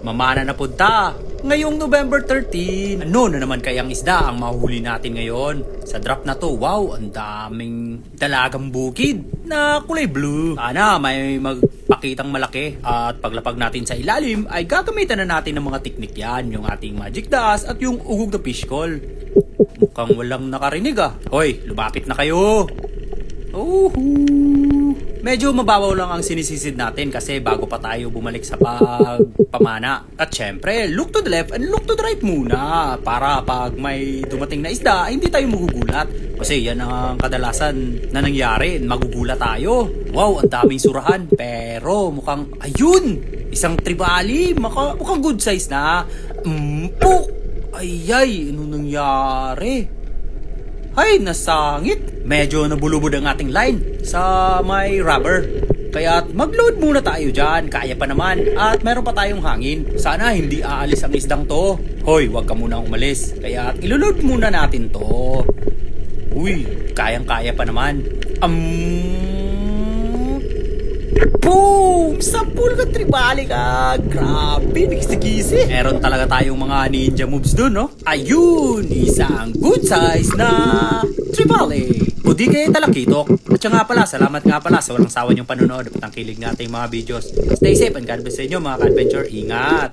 mamana na punta. Ngayong November 13, ano na naman kayang isda ang mahuli natin ngayon? Sa drop na to, wow, ang daming dalagang bukid na kulay blue. Sana may magpakitang malaki at paglapag natin sa ilalim ay gagamitan na natin ng mga teknik yan, yung ating magic dust at yung uhog na fish call. Mukhang walang nakarinig ah. Hoy, lumapit na kayo. Medyo mababaw lang ang sinisisid natin kasi bago pa tayo bumalik sa pagpamana. At syempre, look to the left and look to the right muna para pag may dumating na isda, hindi tayo magugulat. Kasi yan ang kadalasan na nangyari, magugulat tayo. Wow, ang daming surahan. Pero mukhang, ayun, isang tribali, mukhang good size na. Puk! Ayay, ano nangyari? Ay, nasangit. Medyo nabulubod ang ating line sa may rubber. Kaya mag-load muna tayo dyan. Kaya pa naman. At meron pa tayong hangin. Sana hindi aalis ang isdang to. Hoy, wag ka muna umalis. Kaya iloload muna natin to. Uy, kayang-kaya pa naman. Boom! Sampul ka tribali ka! Grabe, nagsigisi. Meron talaga tayong mga ninja moves dun, no? Ayun! Isang good size na tribali. O di kayo talakitok. At siya nga pala, salamat nga pala sa walang sawa niyong panonood at ang kilig nating mga videos. Stay safe and God bless sa inyo mga ka-adventure. Ingat!